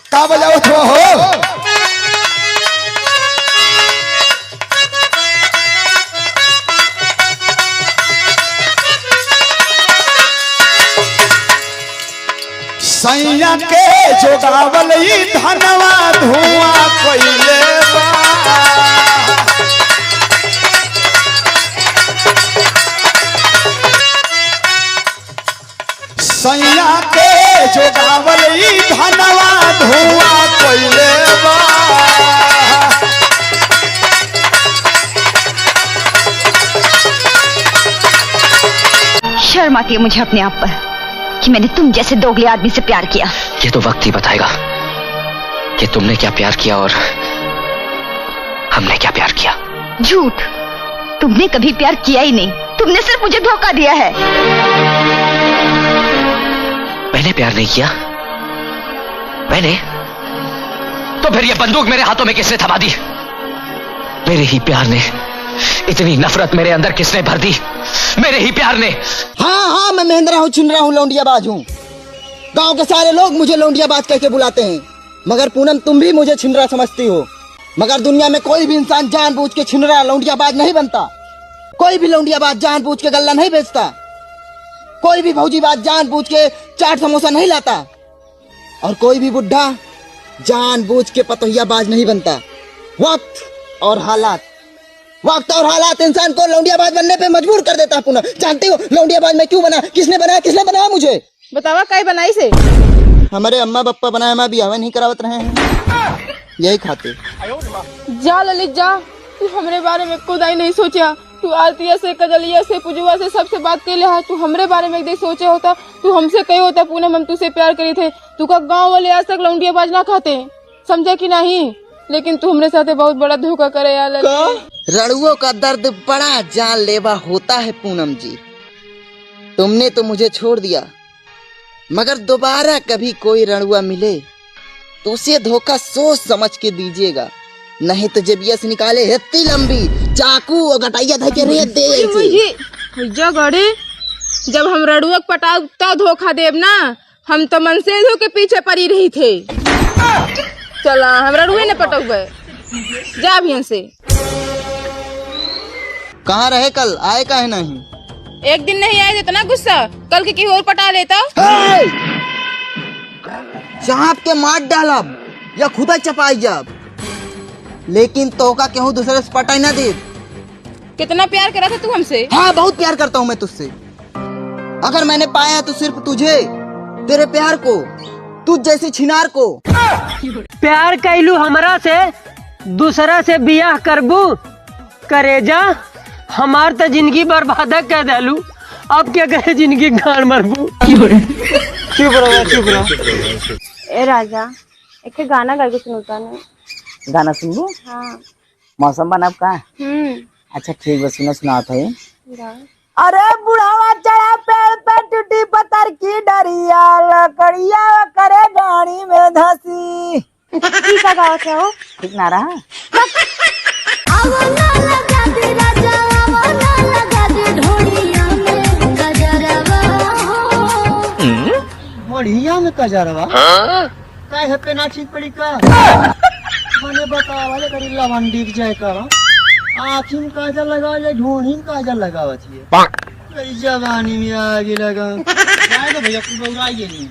का बजाओ तो हो। सैया के जोगावल धनवा धुआं कइले बा। सैया के जोगावल धनवा धुआं कइले बा। शर्म आती है मुझे अपने आप पर कि मैंने तुम जैसे दोगले आदमी से प्यार किया। ये तो वक्त ही बताएगा कि तुमने क्या प्यार किया और हमने क्या प्यार किया। झूठ, तुमने कभी प्यार किया ही नहीं, तुमने सिर्फ मुझे धोखा दिया है। मैंने प्यार नहीं किया? मैंने? तो फिर ये बंदूक मेरे हाथों में किसने थमा दी? मेरे ही प्यार ने। इतनी नफरत मेरे अंदर किसने भर दी? मेरे ही प्यार ने। हाँ, मैं महेंद्रा हूँ, छिनरा हूँ, लौंडियाबाज हूँ। गांव के सारे लोग मुझे लौंडियाबाज कह के बुलाते हैं, मगर पूनम तुम भी मुझे छिनरा समझती हो। मगर दुनिया में कोई भी इंसान जानबूझ के छिनरा लौंडियाबाज नहीं बनता। कोई भी लौंडियाबाज जानबूझ के गल्ला नहीं बेचता। कोई भी भौजीबाज जानबूझ के चाट समोसा नहीं लाता। और कोई भी बुढ़ा जानबूझ के पतोहियाबाज नहीं बनता। वक्त और हालात इंसान को लौंडियाबाज बनने पे मजबूर कर देता है। पुनः जानती हो लौंडियाबाज मैं क्यों बना? किसने बनाया मुझे? बतावा काई बनाई से? हमारे अम्मा बप्पा बनाया, मैं बियाह नहीं करावत रहे हैं, यही खाते। जा ललित जा, तू हमरे बारे में खुद ही नहीं सोचा। तू आरतिया से, कजलिया से, पुजुआ से सबसे बात कर ले। तू हमरे बारे में देख सोचे होता, तू हमसे कहे होता पूनम हम तुझसे प्यार करी थे। तू का गाँव वाले आज तक लौंडियाबाज ना खाते, समझे कि नहीं? लेकिन तू हमरे साथ बहुत बड़ा धोखा करे यार। रणुओं का दर्द बड़ा जानलेवा होता है पूनम जी। तुमने तो मुझे छोड़ दिया, मगर दोबारा कभी कोई रणुआ मिले तो उसे धोखा सोच समझ के दीजिएगा, नहीं तो जेबिया से निकाले इतनी लंबी चाकू और गटाइया धके रेत दे। गड़े जब हम रणुआ पटाता धोखा देव ना, हम तो मनसेधो के पीछे पड़ी रही थे। चला हम रणुए ने पटक गए, जा भी यहाँ से। कहाँ रहे कल, आए काहे नहीं? एक दिन नहीं आए इतना गुस्सा, कल के और पटा लेता। चाप के मार डालब या खुदा चपाई जब, लेकिन तो का केहू दूसरे से पटाई ना दे। कितना प्यार करा था तू हमसे? हाँ, बहुत प्यार करता हूँ मैं तुझसे। अगर मैंने पाया तो सिर्फ तुझे, तेरे प्यार को, तुझ जैसे छिनार को। प्यार कैलू हमरा से, दूसरा से बियाह करबू? करेजा हमार तो जिंदगी बर्बाद कर देलू, अब क्या करे जिंदगी गाड़ मरबू। चुप रहो। ए राजा, एक गाना गा के सुनता ने। गाना सुनबू? हाँ। मौसम बनाब का? अच्छा ठीक बस, सुना था। अरे बुढ़ावा चढ़ा पेड़ पे टूटी पत्थर की डरिया, लकड़िया करे गाड़ी में धसी। ठीक है, गाओ क्या हो? ठीक ना रहा? बढ़िया में कजरवा काय हते ना ठीक पड़ी का? मैंने बताया वाले करी लवंडी जाए का आँखी में काजल लगा ले, ढूंढी में काजल लगावा चाहिए। जवानी में आगे लगा भैया, तू नहीं